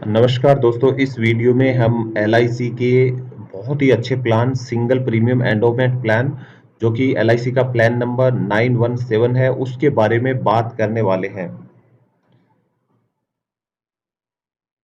नमस्कार दोस्तों, इस वीडियो में हम एलआईसी के बहुत ही अच्छे plan single premium endowment plan जो कि एलआईसी का प्लान नंबर 917 है उसके बारे में बात करने वाले हैं।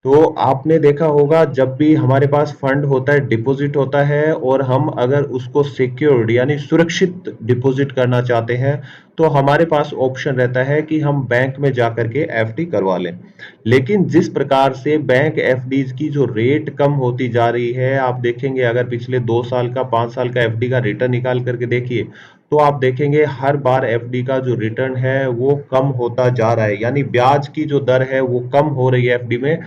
तो आपने देखा होगा जब भी हमारे पास फंड होता है, डिपॉजिट होता है और हम अगर उसको सिक्योर्ड यानी सुरक्षित डिपॉजिट करना चाहते हैं तो हमारे पास ऑप्शन रहता है कि हम बैंक में जाकर के एफडी करवा लें। लेकिन जिस प्रकार से बैंक एफडीज की जो रेट कम होती जा रही है, आप देखेंगे अगर पिछले 2 साल का 5 साल का एफडी का रिटर्न निकाल करके देखिए तो आप देखेंगे हर बार एफडी का जो रिटर्न है वो कम होता जा रहा है, यानी ब्याज की जो दर है वो कम हो रही है एफडी में।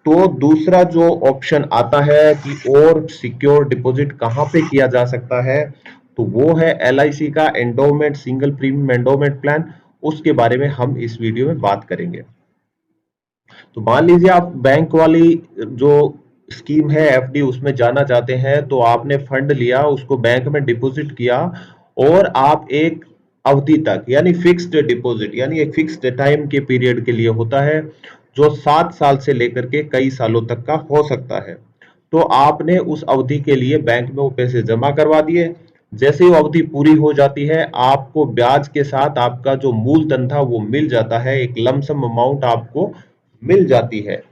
तो दूसरा जो ऑप्शन आता है कि और सिक्योर डिपॉजिट कहाँ पे किया जा सकता है, तो वो है एलआईसी का endowment single premium endowment plan. उसके बारे में हम इस वीडियो में बात करेंगे। तो मान लीजिए आप बैंक वाली जो स्कीम है एफडी उसमें जाना चाहते हैं, तो आपने फंड लिया, उसको बैंक में डिपॉजिट किया और आप एक अवधि तक यानी फिक्स्ड डिपॉजिट यानी एक फिक्स्ड टाइम के पीरियड के लिए होता है जो 7 साल से लेकर के कई सालों तक का हो सकता है। तो आपने उस अवधि के लिए बैंक में वो पैसे जमा करवा दिए। जैसे ही वो अवधि पूरी हो जाती है आपको ब्याज के साथ आपका जो मूलधन था वो मिल जाता है, एक लमसम अमाउंट आपको मिल जाती है।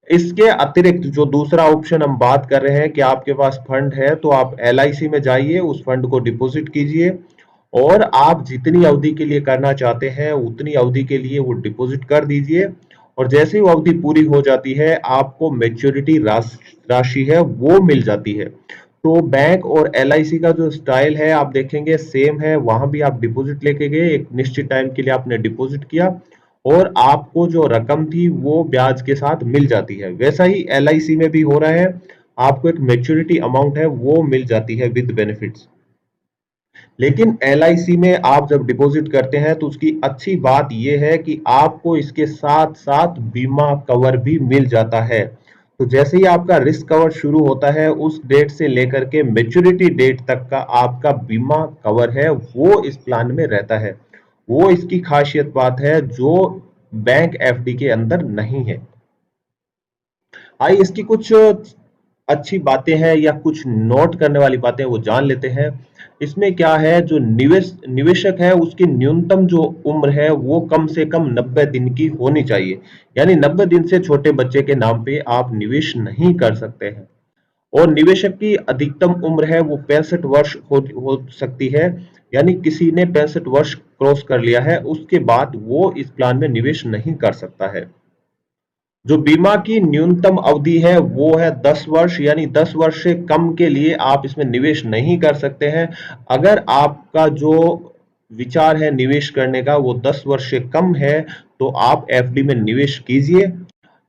इसके अतिरिक्त जो दूसरा ऑप्शन हम बात कर रहे हैं कि आपके पास फंड है तो आप एलआईसी में जाइए, उस फंड को डिपॉजिट कीजिए और आप जितनी अवधि के लिए करना चाहते हैं उतनी अवधि के लिए वो डिपॉजिट कर दीजिए। और जैसे ही वो अवधि पूरी हो जाती है आपको मैच्योरिटी राशि है वो मिल जाती है। तो बैंक और एलआईसी का जो स्टाइल है आप देखेंगे सेम है। वहां भी आप डिपॉजिट लेके गए, एक निश्चित टाइम के लिए आपने डिपॉजिट किया और आपको जो रकम थी वो ब्याज के साथ मिल जाती है। वैसा ही एलआईसी में भी हो रहा है, आपको एक मैच्योरिटी अमाउंट है वो मिल जाती है विद बेनिफिट्स। लेकिन एलआईसी में आप जब डिपॉजिट करते हैं तो उसकी अच्छी बात यह है कि आपको इसके साथ साथ बीमा कवर भी मिल जाता है। तो जैसे ही आपका रिस्क कवर शुरू होता है उस डेट से लेकर के मेच्योरिटी डेट तक का आपका बीमा कवर है वो इस प्लान में रहता है। वो इसकी खासियत बात है जो बैंक एफडी के अंदर नहीं है। आइए इसकी कुछ अच्छी बातें हैं या कुछ नोट करने वाली बातें वो जान लेते हैं। इसमें क्या है, जो निवेशक है उसकी न्यूनतम जो उम्र है वो कम से कम 90 दिन की होनी चाहिए। यानी 90 दिन से छोटे बच्चे के नाम पे आप निवेश नहीं कर सकते हैं। और निवेशक की अधिकतम उम्र है वो 65 वर्ष हो सकती है। यानी किसी ने 65 वर्ष क्रॉस कर लिया है उसके बाद वो इस प्लान में निवेश नहीं कर सकता है। जो बीमा की न्यूनतम अवधि है वो है 10 वर्ष, यानी 10 वर्ष से कम के लिए आप इसमें निवेश नहीं कर सकते हैं। अगर आपका जो विचार है निवेश करने का वो 10 वर्ष से कम है तो आप एफडी में निवेश कीजिए।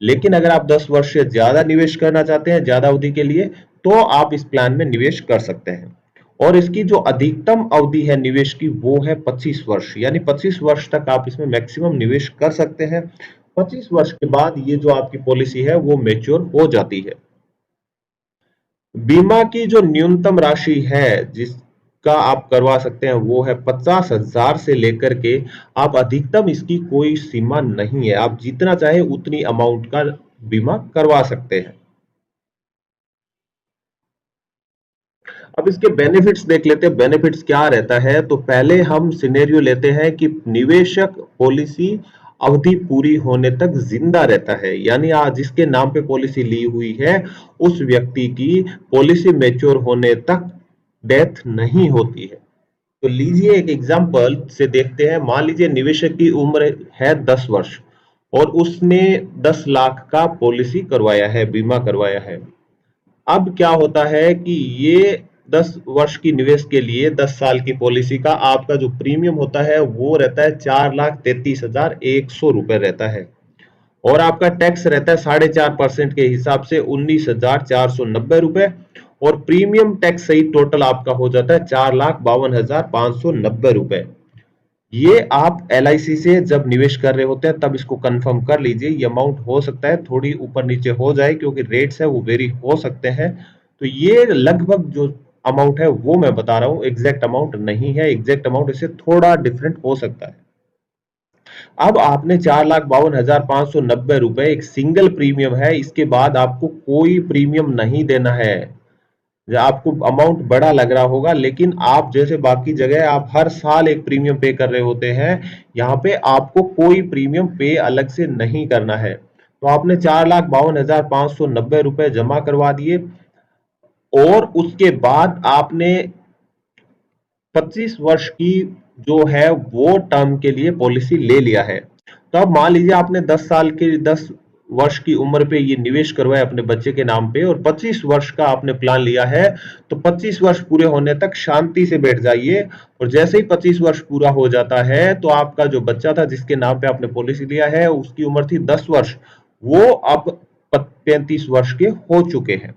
लेकिन अगर आप 10 वर्ष से ज्यादा निवेश करना चाहते हैं ज्यादा अवधि के लिए तो आप इस प्लान में निवेश कर सकते हैं। और इसकी जो अधिकतम अवधि है निवेश की वो है 25 वर्ष, यानी 25 वर्ष तक आप इसमें मैक्सिमम निवेश कर सकते हैं। 25 वर्ष के बाद ये जो आपकी पॉलिसी है वो मैच्योर हो जाती है। बीमा की जो न्यूनतम राशि है जिसका आप करवा सकते हैं वो है 50,000 से लेकर के आप अधिकतम, इसकी कोई सीमा नहीं है, आप जितना चाहे उतनी अमाउंट का बीमा करवा सकते हैं। अब इसके बेनिफिट्स देख लेते हैं, बेनिफिट्स क्या रहता है। तो पहले हम सिनेरियो लेते हैं कि निवेशक पॉलिसी अवधि पूरी होने तक जिंदा रहता है, यानी आज जिसके नाम पे पॉलिसी ली हुई है उस व्यक्ति की पॉलिसी मैच्योर होने तक डेथ नहीं होती है। तो लीजिए एक एग्जांपल से देखते हैं। मान लीजिए निवेशक की उम्र है 10 वर्ष और उसने 10 लाख का पॉलिसी करवाया है, बीमा करवाया है। अब क्या होता है कि ये 10 वर्ष की निवेश के लिए 10 साल की पॉलिसी का आपका जो प्रीमियम होता है वो रहता है 4,33,100 रुपए रहता है। और आपका टैक्स रहता है 4.5% के हिसाब से 19,490 रुपए। और प्रीमियम टैक्स सही टोटल आपका हो जाता है 4,52,590 रुपए। ये आप एलआईसी से जब निवेश कर रहे होते हैं तब इसको कंफर्म कर लीजिए। ये अमाउंट हो सकता है थोड़ी ऊपर नीचे हो जाए क्योंकि रेट्स है वो वेरी हो सकते हैं। तो ये लगभग जो अमाउंट है वो मैं बता रहा हूँ, एग्जैक्ट अमाउंट नहीं है। एग्जैक्ट अमाउंट इससे थोड़ा डिफरेंट हो सकता है। अब आपने 4,52,590 एक सिंगल प्रीमियम है, इसके बाद आपको कोई प्रीमियम नहीं देना है। आपको अमाउंट बड़ा लग रहा होगा, लेकिन आप जैसे बाकी जगह आप हर साल एक प्रीमियम पे कर रहे होते हैं, यहाँ पे आपको कोई प्रीमियम पे अलग से नहीं करना है। तो आपने 4,52,590 जमा करवा दिए और उसके बाद आपने 25 वर्ष की जो है वो टर्म के लिए पॉलिसी ले लिया है। तो अब मान लीजिए आपने 10 वर्ष की उम्र पे ये निवेश करवाया अपने बच्चे के नाम पे और 25 वर्ष का आपने प्लान लिया है। तो 25 वर्ष पूरे होने तक शांति से बैठ जाइए और जैसे ही 25 वर्ष पूरा हो जाता है तो आपका जो बच्चा था जिसके नाम पे आपने पॉलिसी लिया है, उसकी उम्र थी 10 वर्ष, वो अब 35 वर्ष के हो चुके हैं।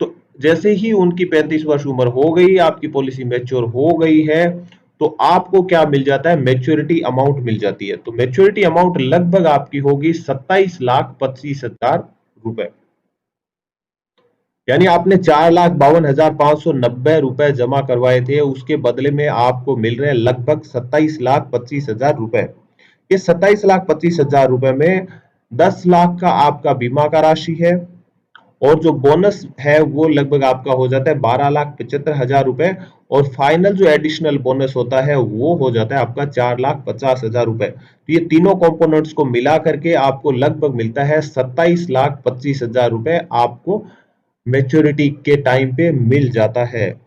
तो जैसे ही उनकी 35 वर्ष उम्र हो गई, आपकी पॉलिसी मैच्योर हो गई है, तो आपको क्या मिल जाता है, मैच्योरिटी अमाउंट मिल जाती है। तो मैच्योरिटी अमाउंट लगभग आपकी होगी 27,25,000 रुपए। यानी आपने 4,52,590 जमा करवाए थे, उसके बदले में आपको मिल रहे हैं लगभग 27,25,000 रुपए। इस 27,25,000 रुपए में 10 लाख का आपका बीमा का राशि है और जो बोनस है वो लगभग आपका हो जाता है 12,75,000 रुपए और फाइनल जो एडिशनल बोनस होता है वो हो जाता है आपका 4,50,000 रुपए। तो ये तीनों कंपोनेंट्स को मिला करके आपको लगभग मिलता है 27,25,000 रुपए आपको मैच्योरिटी के टाइम पे मिल जाता है।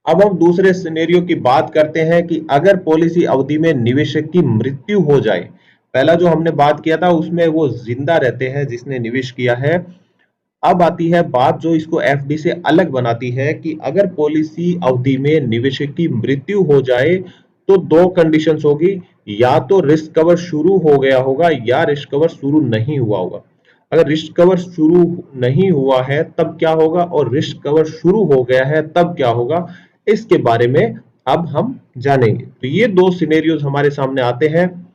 अब हम दूसरे सिनेरियो की बात करते हैं कि अगर पॉलिसी अवधि में निवेशक की मृत्यु हो जाए। पहला जो हमने बात किया था उसमें वो जिंदा रहते हैं जिसने निवेश किया है। अब आती है बात जो इसको एफडी से अलग बनाती है कि अगर पॉलिसी अवधि में निवेशक की मृत्यु हो जाए तो दो कंडीशंस होगी, या तो रिस्क कवर शुरू हो गया होगा या रिस्क कवर शुरू नहीं हुआ होगा। अगर रिस्क कवर शुरू नहीं हुआ है तब क्या होगा और रिस्क कवर शुरू हो गया है तब क्या होगा, इसके बारे में अब हम जानेंगे। तो ये दो सिनेरियोज हमारे सामने आते हैं।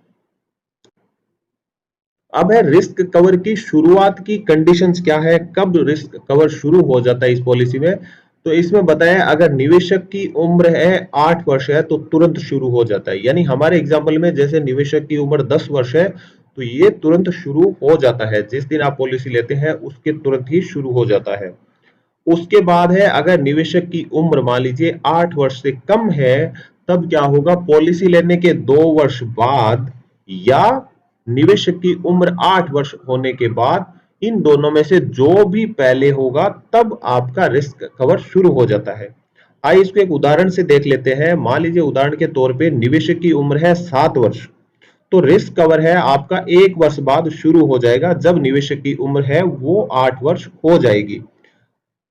अब है रिस्क कवर की शुरुआत की कंडीशंस क्या है, कब रिस्क कवर शुरू हो जाता है इस पॉलिसी में। तो इसमें बताया अगर निवेशक की उम्र है 8 वर्ष है तो तुरंत शुरू हो जाता है। यानी हमारे एग्जाम्पल में जैसे निवेशक की उम्र 10 वर्ष है तो ये तुरंत शुरू हो जाता है, जिस दिन आप पॉलिसी लेते हैं उसके तुरंत ही शुरू हो जाता है। उसके बाद है अगर निवेशक की उम्र मान लीजिए 8 वर्ष से कम है तब क्या होगा, पॉलिसी लेने के 2 वर्ष बाद या निवेशक की उम्र 8 वर्ष होने के बाद, इन दोनों में से जो भी पहले होगा तब आपका रिस्क कवर शुरू हो जाता है। आइए इसको एक उदाहरण से देख लेते हैं। मान लीजिए उदाहरण के तौर पे निवेशक की उम्र है 7 वर्ष, तो रिस्क कवर है आपका 1 वर्ष बाद शुरू हो जाएगा जब निवेशक की उम्र है वो 8 वर्ष हो जाएगी।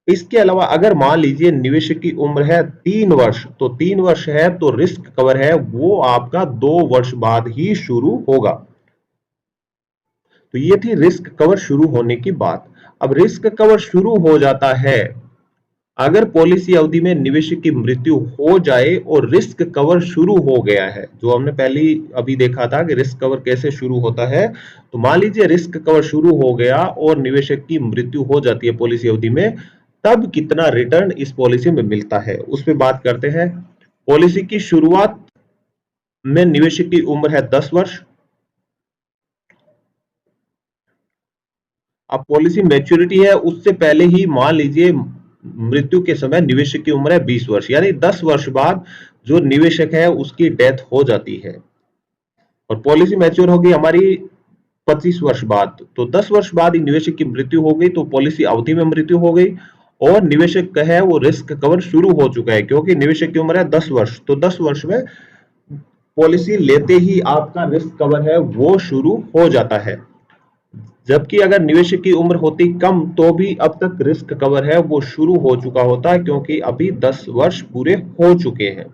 इसके अलावा अगर मान लीजिए निवेशक की उम्र है 3 वर्ष, तो 3 वर्ष है तो रिस्क कवर है वो आपका 2 वर्ष बाद ही शुरू होगा। तो ये थी रिस्क कवर शुरू होने की बात। अब रिस्क कवर शुरू हो जाता है अगर पॉलिसी अवधि में निवेशक की मृत्यु हो जाए और रिस्क कवर शुरू हो गया है। जो हमने पहले अभी देखा था कि रिस्क कवर कैसे शुरू होता है। तो मान लीजिए रिस्क कवर शुरू हो गया और निवेशक की मृत्यु हो जाती है पॉलिसी अवधि में, तब कितना रिटर्न इस पॉलिसी में मिलता है उस पर बात करते हैं। पॉलिसी की शुरुआत में निवेशक की उम्र है 10 वर्ष। अब पॉलिसी मैच्योरिटी है उससे पहले ही मान लीजिए मृत्यु के समय निवेशक की उम्र है 20 वर्ष, यानी 10 वर्ष बाद जो निवेशक है उसकी डेथ हो जाती है और पॉलिसी मैच्योर होगी हमारी 25 वर्ष बाद। तो 10 वर्ष बाद ही निवेशक की मृत्यु हो गई तो पॉलिसी अवधि में मृत्यु हो गई और निवेशक का है वो रिस्क कवर शुरू हो चुका है, क्योंकि निवेशक की उम्र है 10 वर्ष। तो 10 वर्ष में पॉलिसी लेते ही आपका रिस्क कवर है वो शुरू हो जाता है। जबकि अगर निवेशक की उम्र होती कम तो भी अब तक रिस्क कवर है वो शुरू हो चुका होता है, क्योंकि अभी 10 वर्ष पूरे हो चुके हैं।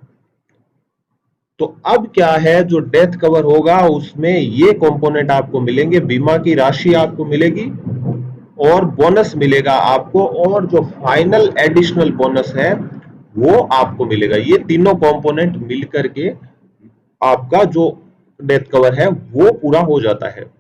तो अब क्या है, जो डेथ कवर होगा उसमें ये कंपोनेंट आपको मिलेंगे, बीमा की राशि आपको मिलेगी और बोनस मिलेगा आपको, और जो फाइनल एडिशनल बोनस है वो आपको मिलेगा। ये तीनों कंपोनेंट मिलकर के आपका जो डेथ कवर है वो पूरा हो जाता है।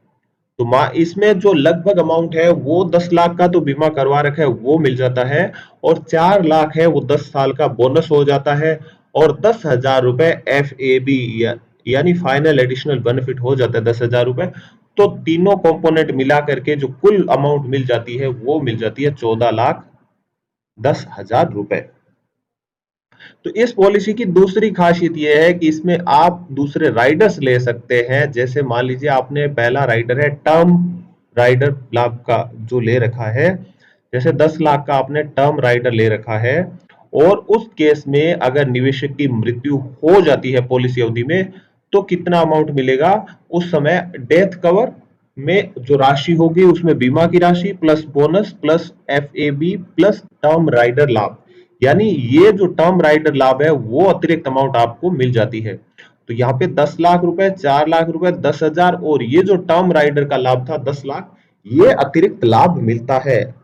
तो इसमें जो लगभग अमाउंट है वो 10 लाख का तो बीमा करवा रखा है वो मिल जाता है और 4 लाख है वो 10 साल का बोनस हो जाता है और 10,000 रुपए FAB या यानी फाइनल एडिशनल बेनिफिट हो जाता है 10,000 रुपए। तो तीनों कंपोनेंट मिला करके जो कुल अमाउंट मिल जाती है वो मिल जाती है 14,10,000 रुपए। तो इस पॉलिसी की दूसरी खासियत यह है कि इसमें आप दूसरे राइडर्स ले सकते हैं। जैसे मान लीजिए आपने पहला राइडर है टर्म राइडर लाभ का जो ले रखा है, जैसे 10 लाख का आपने टर्म राइडर ले रखा है, और उस केस में अगर निवेशक की मृत्यु हो जाती है पॉलिसी अवधि में, तो कितना अमाउंट मिलेगा उस समय? डेथ कवर में जो राशि होगी उसमें बीमा की राशि plus bonus plus FAB plus term rider लाभ, यानी ये जो टर्म राइडर लाभ है वो अतिरिक्त अमाउंट आपको मिल जाती है। तो यहाँ पे 10 लाख रुपए, 4 लाख रुपए, 10,000, और ये जो टर्म राइडर का लाभ था 10 लाख, ये अतिरिक्त लाभ मिलता है।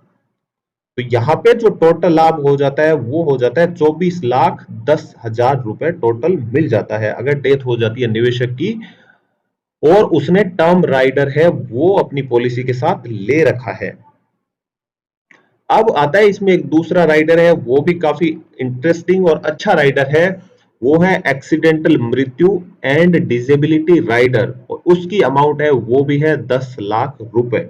तो यहाँ पे जो टोटल लाभ हो जाता है वो हो जाता है 24,10,000 रुपए टोटल मिल जाता है अगर डेथ हो जाती है निवेशक की और उसने टर्म राइडर है वो अपनी पॉलिसी के साथ ले रखा है। अब आता है इसमें एक दूसरा राइडर है, वो भी काफी इंटरेस्टिंग और अच्छा राइडर है, वो है एक्सीडेंटल मृत्यु एंड डिसेबिलिटी राइडर, और उसकी अमाउंट है वो भी है 10 लाख रुपए।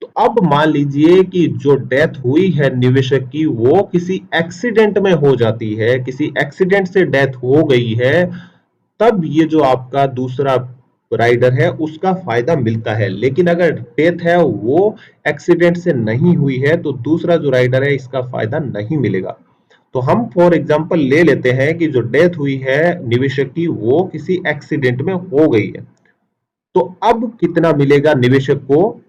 तो अब मान लीजिए कि जो डेथ हुई है निवेशक की वो किसी एक्सीडेंट में हो जाती है, किसी एक्सीडेंट से डेथ हो गई है, तब ये जो आपका दूसरा राइडर है उसका फायदा मिलता है। लेकिन अगर डेथ है वो एक्सीडेंट से नहीं हुई है तो दूसरा जो राइडर है इसका फायदा नहीं मिलेगा। तो हम फॉर एग्जांपल ले लेते हैं कि जो डेथ हुई है निवेशक की वो किसी एक्सीडेंट में हो गई है, तो अब कितना मिलेगा निवेशक को?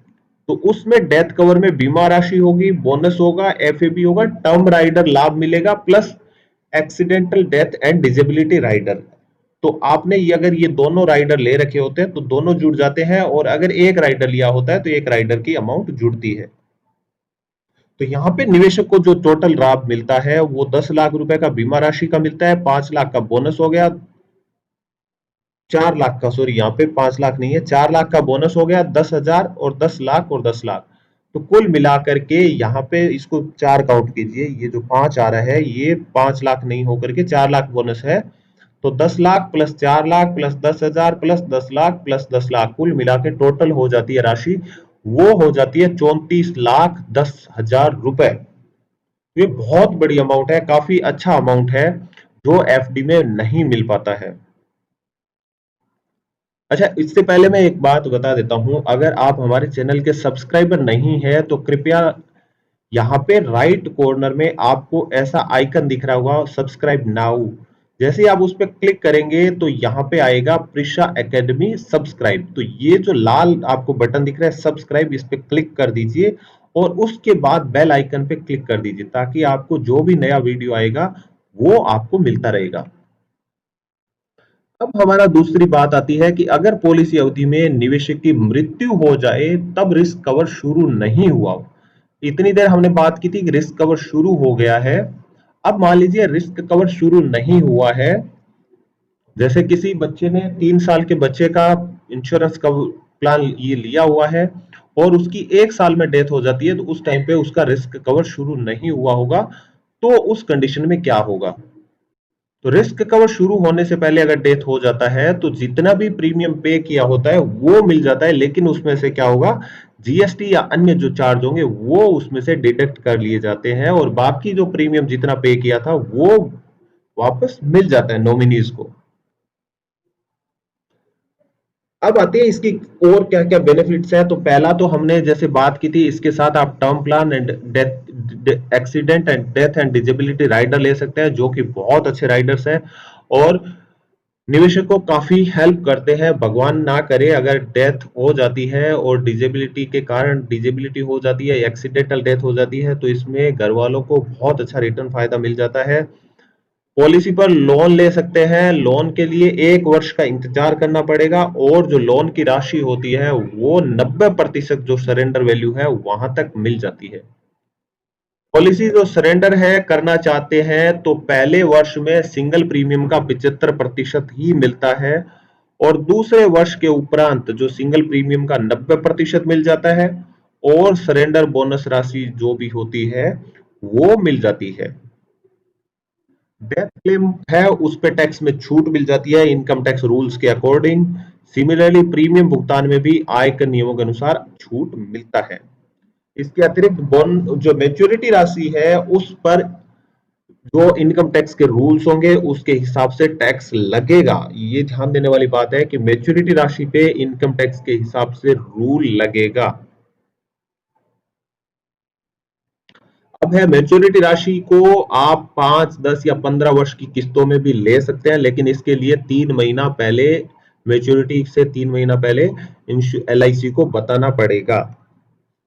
तो उसमें डेथ कवर में बीमा राशि होगी, बोनस होगा, एफएबी होगा, टर्म राइडर लाभ मिलेगा plus accidental death and disability rider. तो आपने ये अगर ये दोनों राइडर ले रखे होते हैं तो दोनों जुड़ जाते हैं, और अगर एक राइडर लिया होता है तो एक राइडर की अमाउंट जुड़ती है। तो यहाँ पे निवेशक को जो टोटल लाभ मिलता है वो 10 लाख रुपए का बीमा राशि का मिलता है, 5 लाख का बोनस हो गया, 4 लाख का, सॉरी यहाँ पे 5 लाख नहीं है, 4 लाख का बोनस हो गया, 10,000 और 10 लाख और 10 लाख। तो कुल मिलाकर के यहाँ पे इसको 4 काउंट कीजिए, ये जो 5 आ रहा है ये 5 लाख नहीं होकर के 4 लाख बोनस है। तो 10 lakh plus 4 lakh plus 10,000 plus 10 lakh plus 10 lakh कुल मिला के टोटल हो जाती है राशि, वो हो जाती है 34,10,000 रुपए। ये बहुत बड़ी अमाउंट है, काफी अच्छा अमाउंट है जो एफडी में नहीं मिल पाता है। अच्छा, इससे पहले मैं एक बात बता देता हूं, अगर आप हमारे चैनल के सब्सक्राइबर नहीं है तो कृपया यहाँ पे राइट कॉर्नर में आपको ऐसा आइकन दिख रहा होगा सब्सक्राइब नाउ, जैसे ही आप उस पर क्लिक करेंगे तो यहाँ पे आएगा प्रिशा एकेडमी सब्सक्राइब। तो ये जो लाल आपको बटन दिख रहा है सब्सक्राइब, इस पे क्लिक कर दीजिए और उसके बाद बेल आइकन पे क्लिक कर दीजिए ताकि आपको जो भी नया वीडियो आएगा वो आपको मिलता रहेगा। अब हमारा दूसरी बात आती है कि अगर पॉलिसी अवधि में निवेशक की मृत्यु हो जाए तब रिस्क कवर शुरू नहीं हुआ हो। इतनी देर हमने बात की थी कि रिस्क कवर शुरू हो गया है, अब मान लीजिए रिस्क कवर शुरू नहीं हुआ है। जैसे किसी बच्चे ने 3 साल के बच्चे का इंश्योरेंस का प्लान ये लिया हुआ है और उसकी 1 साल में डेथ हो जाती है, तो उस टाइम पे उसका रिस्क कवर शुरू नहीं हुआ होगा। तो उस कंडीशन में क्या होगा? तो रिस्क कवर शुरू होने से पहले अगर डेथ हो जाता है तो जितना भी प्रीमियम पे किया होता है वो मिल जाता है, लेकिन उसमें से क्या होगा, जीएसटी या अन्य जो चार्ज होंगे वो उसमें से डिडक्ट कर लिए जाते हैं और बाकी जो प्रीमियम जितना पे किया था वो वापस मिल जाता है नॉमिनीज को। अब आते हैं इसकी और क्या क्या बेनिफिट्स है। तो पहला तो हमने जैसे बात की थी, इसके साथ आप term plan and death accident and death and disability rider ले सकते हैं जो कि बहुत अच्छे राइडर्स हैं और निवेशक को काफी हेल्प करते हैं। भगवान ना करे अगर डेथ हो जाती है और डिजेबिलिटी के कारण डिजेबिलिटी हो जाती है, एक्सीडेंटल डेथ हो जाती है, तो इसमें घर वालों को बहुत अच्छा रिटर्न फायदा मिल जाता है। पॉलिसी पर लोन ले सकते हैं, लोन के लिए 1 वर्ष का इंतजार करना पड़ेगा और जो लोन की राशि होती है वो 90% जो सरेंडर वैल्यू है वहां तक मिल जाती है। पॉलिसी जो सरेंडर है करना चाहते हैं तो पहले वर्ष में सिंगल प्रीमियम का 75% ही मिलता है और दूसरे वर्ष के उपरांत जो सिंगल प्रीमियम का 90% मिल जाता है और सरेंडर बोनस राशि जो भी होती है वो मिल जाती है। डेथ क्लेम है उस पे टैक्स में छूट मिल जाती है इनकम टैक्स रूल्स के अकॉर्डिंग। सिमिलरली प्रीमियम भुगतान में भी आयकर नियमों के अनुसार छूट मिलता है। इसके अतिरिक्त बोन जो मेच्योरिटी राशि है उस पर जो इनकम टैक्स के रूल्स होंगे उसके हिसाब से टैक्स लगेगा। ये ध्यान देने वाली बात है कि मेच्योरिटी राशि पे इनकम टैक्स के हिसाब से रूल लगेगा। अब है मैच्योरिटी राशि को आप 5, 10 या 15 वर्ष की किस्तों में भी ले सकते हैं, लेकिन इसके लिए 3 महीना पहले, मैच्योरिटी से 3 महीना पहले LIC को बताना पड़ेगा।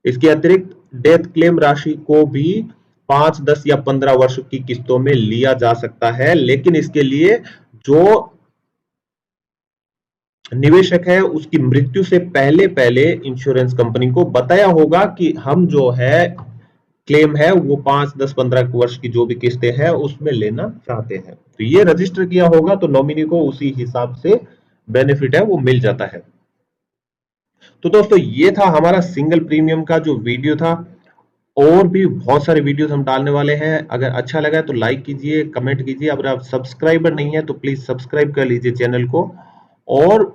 इसके अतिरिक्त डेथ क्लेम राशि को भी 5, 10 या 15 वर्ष की किस्तों में लिया जा सकता है, लेकिन इसके लिए जो निवेशक है उसकी मृत्यु से पहले पहले इंश्योरेंस कंपनी को बताया होगा कि हम जो है क्लेम है वो 5, 10, 15 वर्ष की जो भी किस्तें हैं उसमें लेना चाहते हैं, तो ये रजिस्टर किया होगा तो नॉमिनी को उसी हिसाब से बेनिफिट है वो मिल जाता है। तो दोस्तों ये था हमारा सिंगल प्रीमियम का जो वीडियो था। और भी बहुत सारे वीडियोस हम डालने वाले हैं। अगर अच्छा लगा तो लाइक कीजिए, कमेंट कीजिए। अगर आप सब्सक्राइबर नहीं है तो प्लीज सब्सक्राइब कर लीजिए चैनल को। और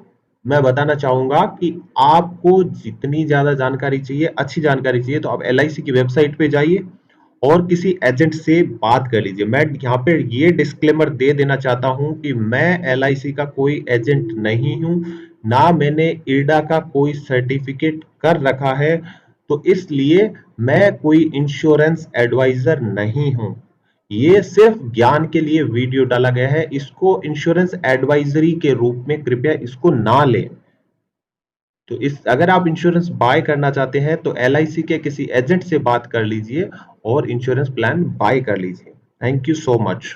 मैं बताना चाहूंगा कि आपको जितनी ज्यादा जानकारी चाहिए, अच्छी जानकारी चाहिए, तो आप LIC की वेबसाइट पे जाइए और किसी एजेंट से बात कर लीजिए। मैं यहाँ पे ये डिस्क्लेमर दे देना चाहता हूँ कि मैं LIC का कोई एजेंट नहीं हूँ, ना मैंने IRDA का कोई सर्टिफिकेट कर रखा है, तो इसलिए मैं कोई इंश्योरेंस एडवाइजर नहीं हूँ। ये सिर्फ ज्ञान के लिए वीडियो डाला गया है, इसको इंश्योरेंस एडवाइजरी के रूप में कृपया इसको ना लें। तो इस अगर आप इंश्योरेंस बाय करना चाहते हैं तो LIC के किसी एजेंट से बात कर लीजिए और इंश्योरेंस प्लान बाय कर लीजिए। Thank you so much.